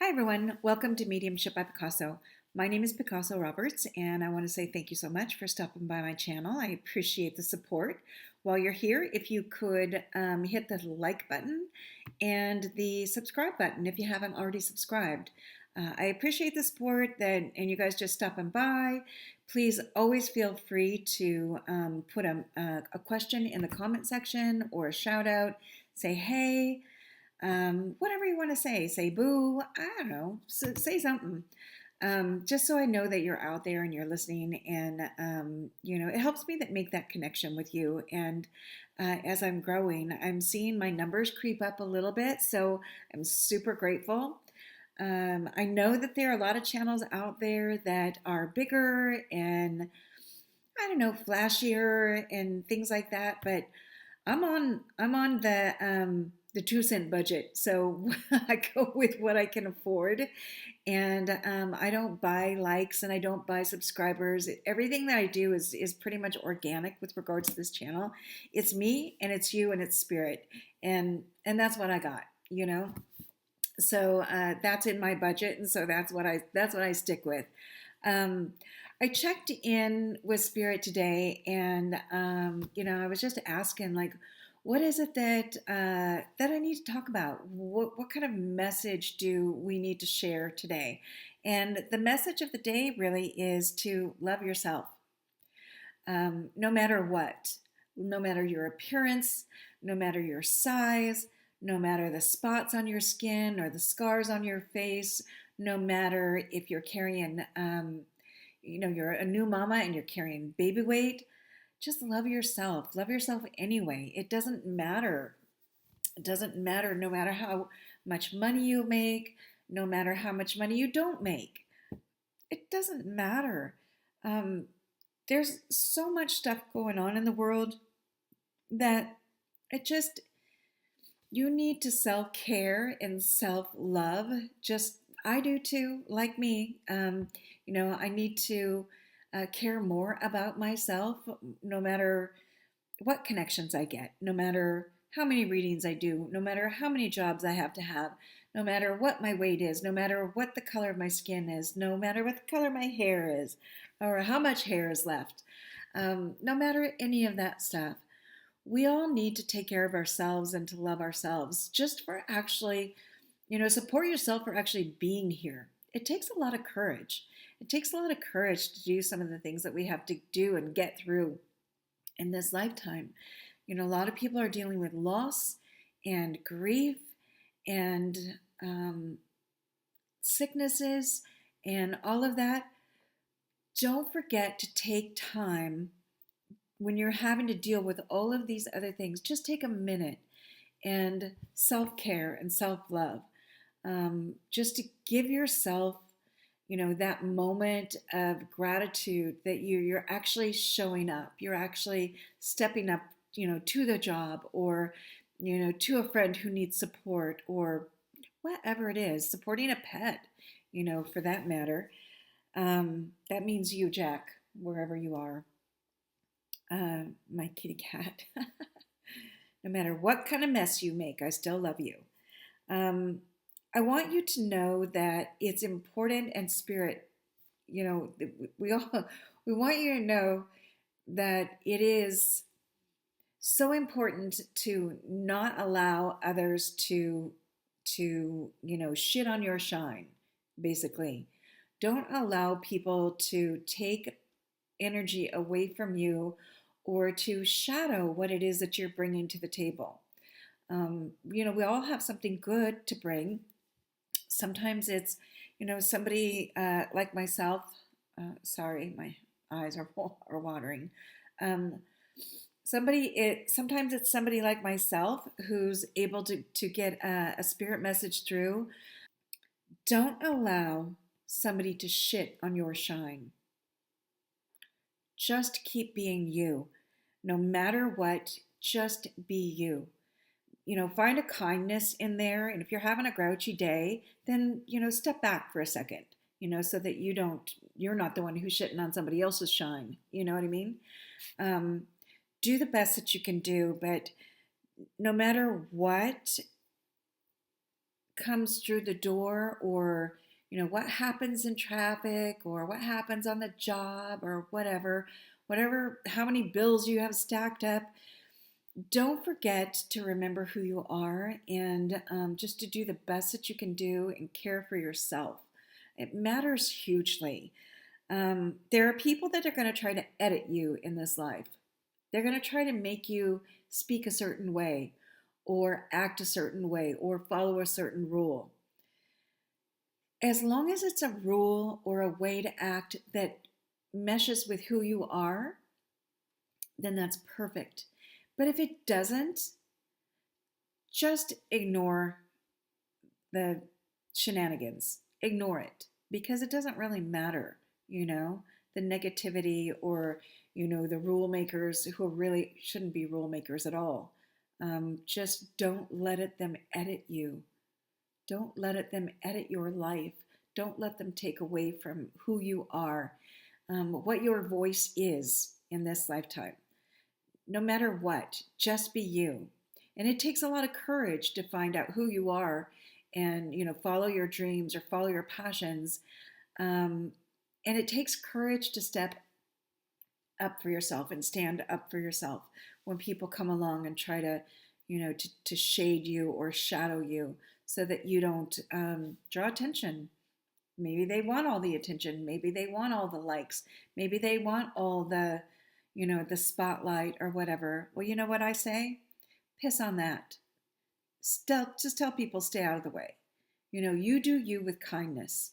Hi, everyone. Welcome to Mediumship by Picasso. My name is Picasso Roberts, and I want to say thank you so much for stopping by my channel. I appreciate the support. While you're here, if you could hit the like button and the subscribe button if you haven't already subscribed. I appreciate the support and you guys just stopping by. Please always feel free to put a question in the comment section or a shout out. Say hey. Whatever you want to say boo, I don't know, say something. Just so I know that you're out there and you're listening, and it helps me that make that connection with you. And as I'm growing, I'm seeing my numbers creep up a little bit, so I'm super grateful. I know that there are a lot of channels out there that are bigger and I don't know, flashier and things like that, but I'm on the 2 cent budget, so I go with what I can afford, and I don't buy likes and I don't buy subscribers. Everything that I do is pretty much organic with regards to this channel. It's me and it's you and it's spirit, and that's what I got, you know. So that's in my budget, and so that's what I stick with. Um, I checked in with Spirit today, and I was just asking, like, what is it that I need to talk about? What kind of message do we need to share today? And the message of the day really is to love yourself, no matter what, no matter your appearance, no matter your size, no matter the spots on your skin or the scars on your face, no matter if you're carrying you're a new mama and you're carrying baby weight. Just love yourself. Love yourself anyway. It doesn't matter. It doesn't matter no matter how much money you make, no matter how much money you don't make. It doesn't matter. Um, there's so much stuff going on in the world that it just, you need to self care and self love. Just, I do too, like me. I need to care more about myself no matter what connections I get, no matter how many readings I do, no matter how many jobs I have to have, no matter what my weight is, no matter what the color of my skin is, no matter what the color of my hair is, or how much hair is left, no matter any of that stuff. We all need to take care of ourselves and to love ourselves just for actually, support yourself for actually being here. It takes a lot of courage. It takes a lot of courage to do some of the things that we have to do and get through in this lifetime. A lot of people are dealing with loss and grief and sicknesses and all of that. Don't forget to take time when you're having to deal with all of these other things. Just take a minute and self-care and self-love, just to give yourself that moment of gratitude that you're actually showing up, you're actually stepping up, to the job, or to a friend who needs support, or whatever it is, supporting a pet, for that matter. That means you, Jack, wherever you are. My kitty cat. No matter what kind of mess you make, I still love you. um, I want you to know that it's important, and spirit, we all we want you to know that it is so important to not allow others to shit on your shine. Basically, don't allow people to take energy away from you or to shadow what it is that you're bringing to the table. We all have something good to bring. Sometimes it's, somebody like myself. Sorry, my eyes are watering. Um, sometimes it's somebody like myself who's able to get a spirit message through. Don't allow somebody to shit on your shine. Just keep being you. No matter what, just be you. Find a kindness in there. And if you're having a grouchy day, then, step back for a second, so that you're not the one who's shitting on somebody else's shine. You know what I mean? Do the best that you can do, but no matter what, comes through the door, or what happens in traffic, or what happens on the job, or whatever, how many bills you have stacked up, don't forget to remember who you are, and just to do the best that you can do and care for yourself. It matters hugely. There are people that are going to try to edit you in this life. They're going to try to make you speak a certain way, or act a certain way, or follow a certain rule. As long as it's a rule or a way to act that meshes with who you are, then that's perfect. But if it doesn't, just ignore the shenanigans. Ignore it, because it doesn't really matter, the negativity, or, the rule makers who really shouldn't be rule makers at all. Just don't let them edit you. Don't let them edit your life. Don't let them take away from who you are, what your voice is in this lifetime. No matter what, just be you. And it takes a lot of courage to find out who you are, and follow your dreams or follow your passions. And it takes courage to step up for yourself and stand up for yourself when people come along and try to, to shade you or shadow you, so that you don't draw attention. Maybe they want all the attention. Maybe they want all the likes. Maybe they want all the, the spotlight or whatever. Well, you know what I say? Piss on that. Just tell people, stay out of the way. You do you with kindness.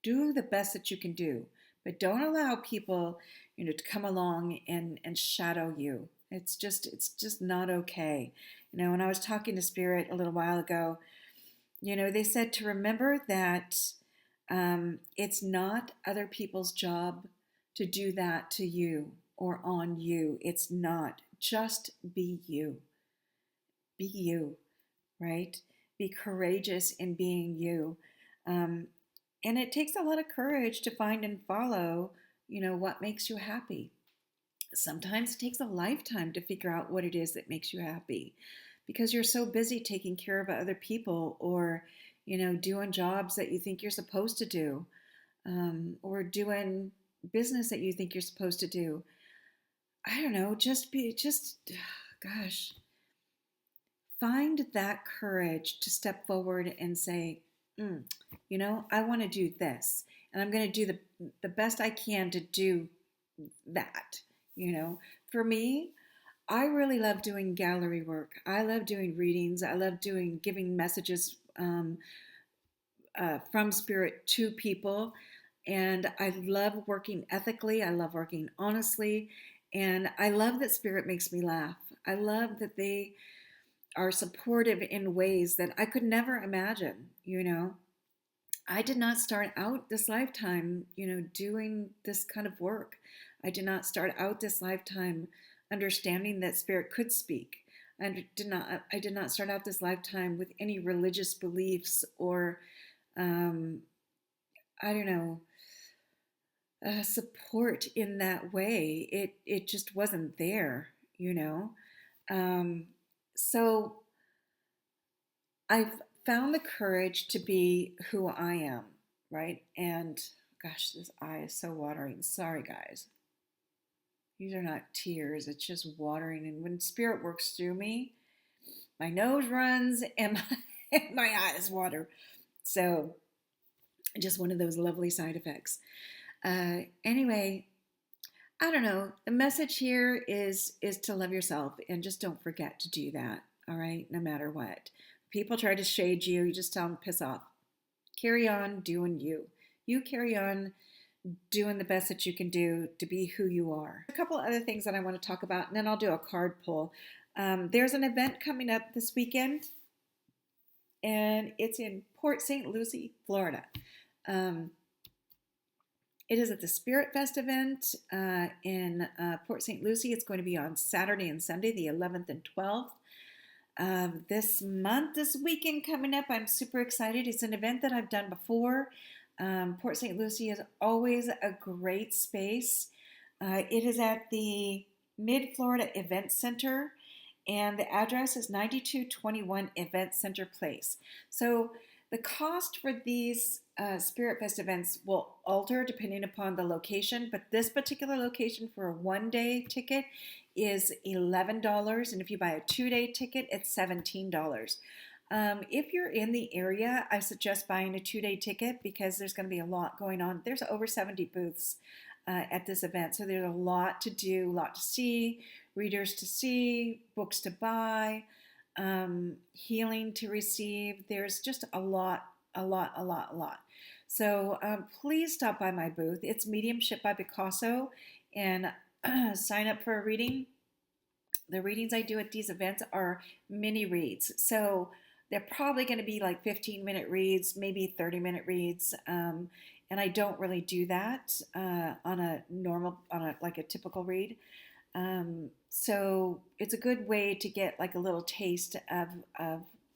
Do the best that you can do, but don't allow people, to come along and shadow you. It's just not okay. When I was talking to Spirit a little while ago, they said to remember that it's not other people's job to do that to you or on you. It's not. Just be you. Be you, right? Be courageous in being you. And it takes a lot of courage to find and follow, what makes you happy. Sometimes it takes a lifetime to figure out what it is that makes you happy, because you're so busy taking care of other people, or, doing jobs that you think you're supposed to do, or doing business that you think you're supposed to do. I don't know, gosh, find that courage to step forward and say, I want to do this, and I'm going to do the best I can to do that. For me, I really love doing gallery work. I love doing readings. I love giving messages from Spirit to people. And I love working ethically. I love working honestly. And I love that Spirit makes me laugh. I love that they are supportive in ways that I could never imagine. I did not start out this lifetime, doing this kind of work. I did not start out this lifetime understanding that Spirit could speak. I did not start out this lifetime with any religious beliefs, or, I don't know, support in that way. It just wasn't there, So I've found the courage to be who I am, right? And gosh, this eye is so watering. Sorry, guys. These are not tears, it's just watering. And when Spirit works through me, my nose runs and my eyes water. So just one of those lovely side effects. Anyway, I don't know. The message here is to love yourself, and just don't forget to do that. All right, no matter what. People try to shade you, you just tell them, piss off. Carry on doing you. You carry on doing the best that you can do to be who you are. A couple other things that I want to talk about, and then I'll do a card pull. There's an event coming up this weekend, and it's in Port St. Lucie, Florida. It is at the Spirit Fest event in Port St. Lucie. It's going to be on Saturday and Sunday, the 11th and 12th. This weekend coming up, I'm super excited. It's an event that I've done before. Port St. Lucie is always a great space. It is at the Mid-Florida Event Center, and the address is 9221 Event Center Place. So the cost for these Spirit Fest events will alter depending upon the location, but this particular location for a one-day ticket is $11, and if you buy a two-day ticket, it's $17. If you're in the area, I suggest buying a two-day ticket because there's going to be a lot going on. There's over 70 booths at this event, so there's a lot to do, a lot to see, readers to see, books to buy, healing to receive. There's just a lot. So please stop by my booth. It's Mediumship by Picasso, and sign up for a reading. The readings I do at these events are mini reads. So they're probably going to be like 15-minute reads, maybe 30-minute reads. And I don't really do that on a typical read. So it's a good way to get like a little taste of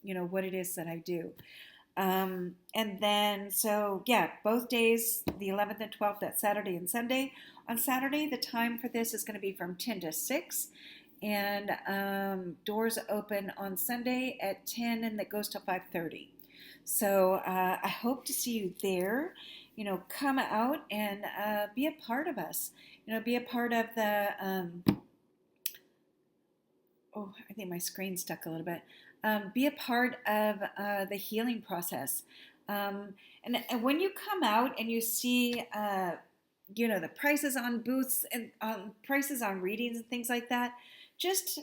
what it is that I do. And then, so yeah, both days, the 11th and 12th, that's Saturday and Sunday. On Saturday, the time for this is going to be from 10 to 6. And doors open on Sunday at 10, and that goes to 5:30. So I hope to see you there. Come out and be a part of us. Be a part of the, I think my screen stuck a little bit. Be a part of the healing process. And when you come out and you see, the prices on booths and prices on readings and things like that, just,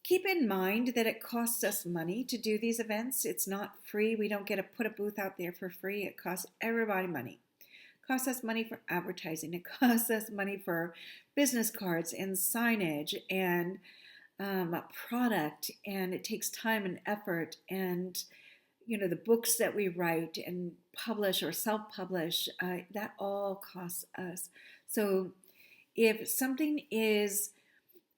keep in mind that it costs us money to do these events. It's not free. We don't get to put a booth out there for free. It costs everybody money. It costs us money for advertising. It costs us money for business cards and signage and a product, and it takes time and effort, and the books that we write and publish or self-publish, that all costs us. So if something is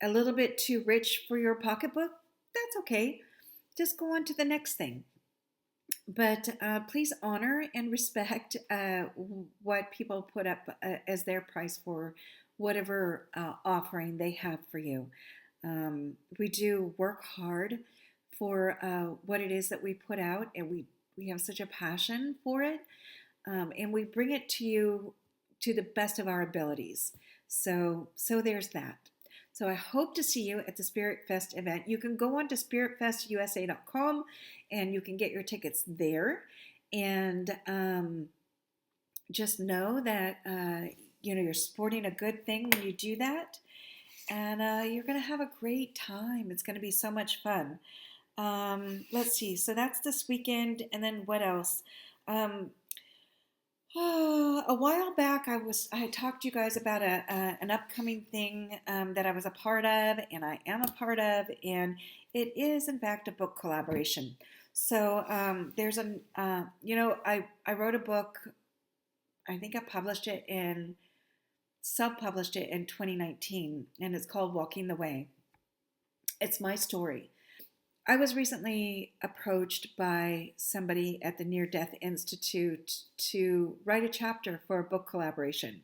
a little bit too rich for your pocketbook, that's okay. Just go on to the next thing. But please honor and respect what people put up as their price for whatever offering they have for you. We do work hard for what it is that we put out, and we have such a passion for it, and we bring it to you to the best of our abilities. So there's that. So I hope to see you at the Spirit Fest event. You can go on to spiritfestusa.com and you can get your tickets there. And just know that you're supporting a good thing when you do that. And you're going to have a great time. It's going to be so much fun. Let's see. So that's this weekend. And then what else? A while back, I had talked to you guys about an upcoming thing that I was a part of, and I am a part of, and it is in fact a book collaboration. So there's I wrote a book. I think I self-published it in 2019, and it's called Walking the Way. It's my story. I was recently approached by somebody at the Near Death Institute to write a chapter for a book collaboration.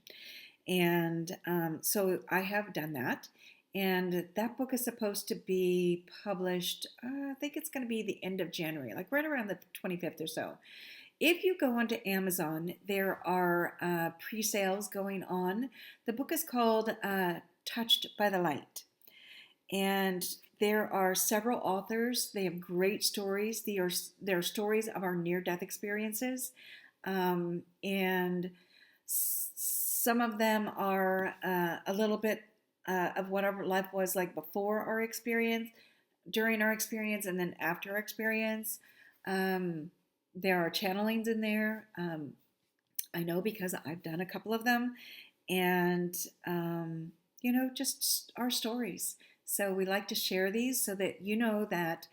And so I have done that. And that book is supposed to be published, I think it's going to be the end of January, like right around the 25th or so. If you go onto Amazon, there are pre-sales going on. The book is called Touched by the Light. And there are several authors. They have great stories. They're stories of our near-death experiences. And some of them are a little bit of what our life was like before our experience, during our experience, and then after our experience. There are channelings in there. I know because I've done a couple of them. And, just our stories. So we like to share these so that you know that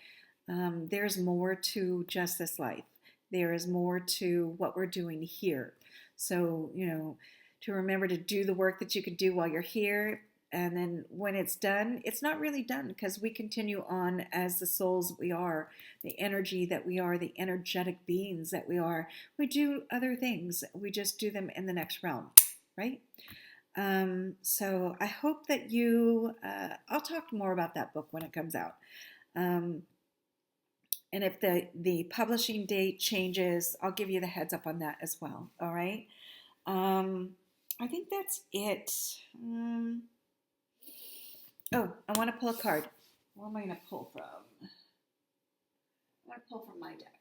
there's more to just this life. There is more to what we're doing here. So, to remember to do the work that you could do while you're here. And then when it's done, it's not really done because we continue on as the souls we are, the energy that we are, the energetic beings that we are. We do other things. We just do them in the next realm, right? So I hope that I'll talk more about that book when it comes out. Um, and if the publishing date changes, I'll give you the heads up on that as well. All right. Um, I think that's it. Um, oh, I want to pull a card. Where am I going to pull from? I'm going to pull from my deck.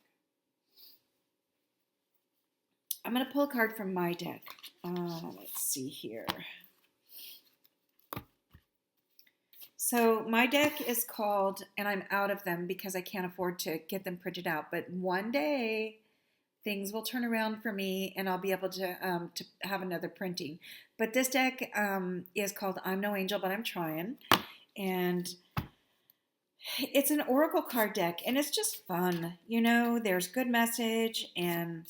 I'm going to pull a card from my deck. Let's see here. So my deck is called, and I'm out of them because I can't afford to get them printed out, but one day things will turn around for me and I'll be able to have another printing. But this deck is called I'm No Angel, but I'm Trying. And it's an oracle card deck and it's just fun. You know, there's good message, and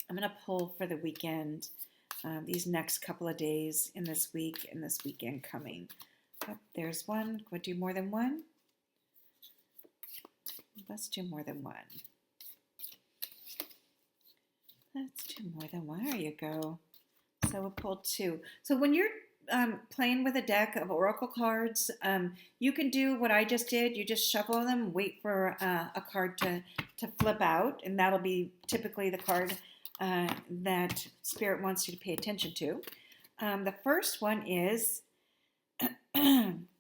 I'm going to pull for the weekend, these next couple of days in this week and this weekend coming. Oh, there's one. Could do more than one? Let's do more than one. Let's do more than one. There you go. So we'll pull two. So when you're playing with a deck of oracle cards, you can do what I just did. You just shuffle them, wait for a card to flip out, and that'll be typically the card that Spirit wants you to pay attention to. The first one is,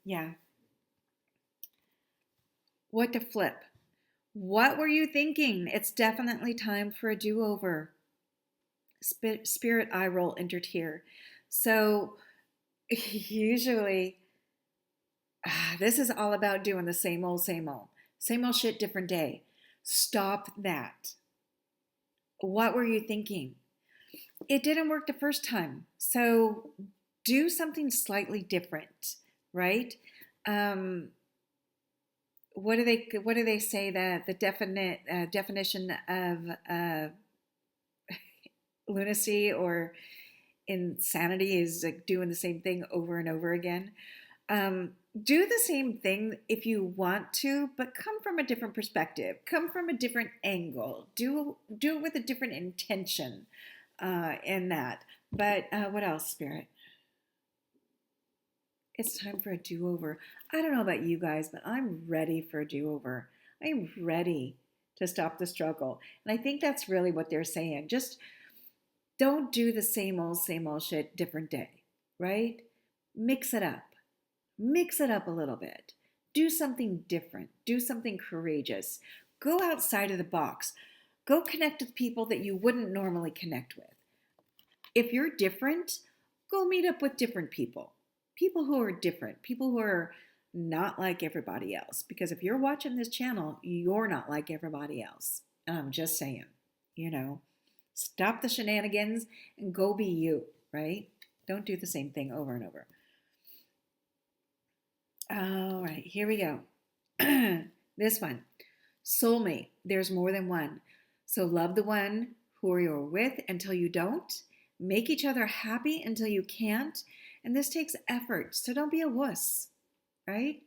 yeah, what to flip. What were you thinking? It's definitely time for a do-over. Spirit eye roll entered here. So usually this is all about doing the same old shit, different day. Stop that. What were you thinking? It didn't work the first time. So do something slightly different, right? What do they say that the definition of lunacy or insanity is like doing the same thing over and over again? Do the same thing if you want to, but come from a different perspective. Come from a different angle. Do it with a different intention in that. But what else, Spirit? It's time for a do-over. I don't know about you guys, but I'm ready for a do-over. I'm ready to stop the struggle. And I think that's really what they're saying. Just don't do the same old shit, different day, right? Mix it up. Mix it up a little bit. Do something different. Do something courageous. Go outside of the box. Go connect with people that you wouldn't normally connect with. If you're different, go meet up with different people. People who are different. People who are not like everybody else. Because if you're watching this channel, you're not like everybody else. And I'm just saying, you know, stop the shenanigans and go be you, right? Don't do the same thing over and over. All right, here we go. This one, soulmate. There's more than one. So love the one who you're with until you don't. Make each other happy until you can't. And this takes effort. So don't be a wuss, right?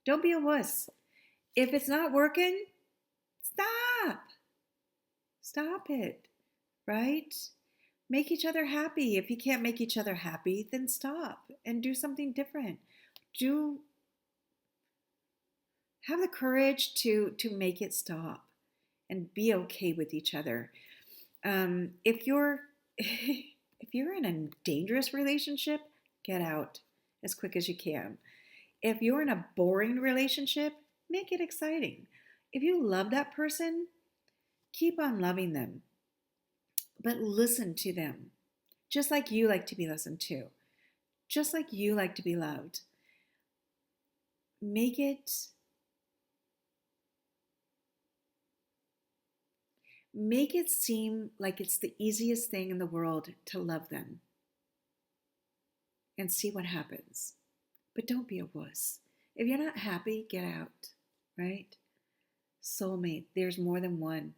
Don't be a wuss. If it's not working, stop. Stop it, right? Make each other happy. If you can't make each other happy, then stop and do something different. Have the courage to make it stop and be okay with each other. If you're if you're in a dangerous relationship, get out as quick as you can. If you're in a boring relationship, make it exciting. If you love that person, keep on loving them, but listen to them, just like you like to be listened to, just like you like to be loved. Make it seem like it's the easiest thing in the world to love them and see what happens. But don't be a wuss. If you're not happy, get out, right? Soulmate, there's more than one.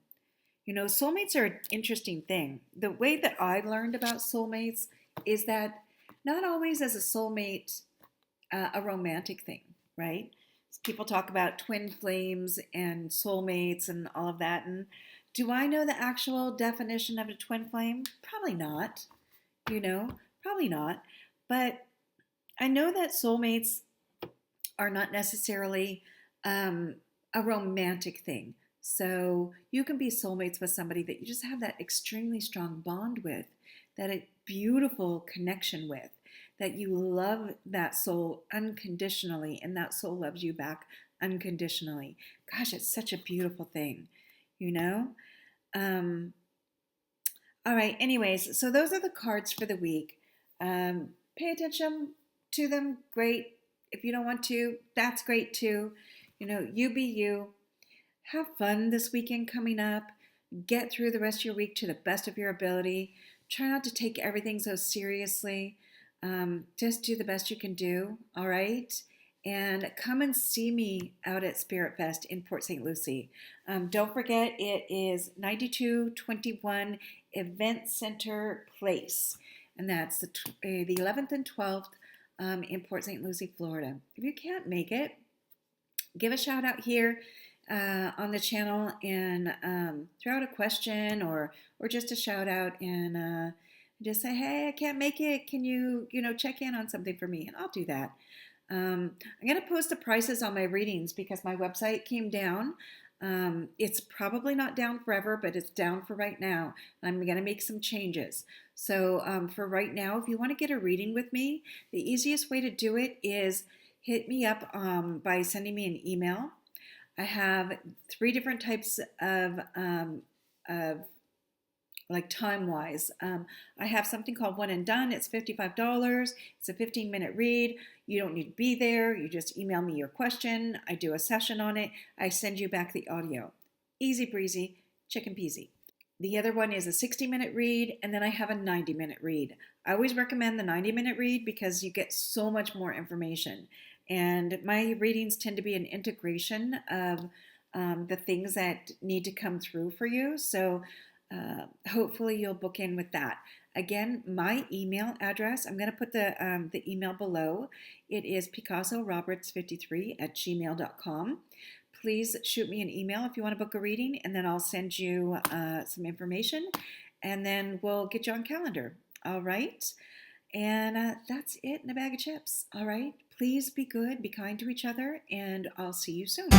You know, soulmates are an interesting thing. The way that I've learned about soulmates is that not always is a soulmate a romantic thing, right? People talk about twin flames and soulmates and all of that. And do I know the actual definition of a twin flame? Probably not, probably not. But I know that soulmates are not necessarily a romantic thing. So you can be soulmates with somebody that you just have that extremely strong bond with, that a beautiful connection with, that you love that soul unconditionally and that soul loves you back unconditionally. Gosh, it's such a beautiful thing, you know? Um, all right, anyways, so those are the cards for the week. Pay attention to them, great. If you don't want to, that's great too. You know, you be you. Have fun this weekend coming up. Get through the rest of your week to the best of your ability. Try not to take everything so seriously. Just do the best you can do, all right? And come and see me out at Spirit Fest in Port St. Lucie. Don't forget, it is 9221 Event Center Place, and that's the 11th and 12th in Port St. Lucie, Florida. If you can't make it, give a shout out here on the channel and throw out a question or just a shout out and just say, hey, I can't make it. Can you check in on something for me? And I'll do that. I'm going to post the prices on my readings because my website came down. It's probably not down forever, but it's down for right now. I'm going to make some changes. So for right now, if you want to get a reading with me, the easiest way to do it is hit me up by sending me an email. I have 3 different types of like time-wise. I have something called One and Done. It's $55. It's a 15-minute read. You don't need to be there. You just email me your question. I do a session on it. I send you back the audio. Easy breezy, chicken peasy. The other one is a 60-minute read, and then I have a 90-minute read. I always recommend the 90-minute read because you get so much more information. And my readings tend to be an integration of the things that need to come through for you. So hopefully you'll book in with that. Again, my email address, I'm going to put the email below. It is picassoroberts53@gmail.com. Please shoot me an email if you want to book a reading, and then I'll send you some information, and then we'll get you on calendar. All right? And that's it in a bag of chips. All right? Please be good, be kind to each other, and I'll see you soon.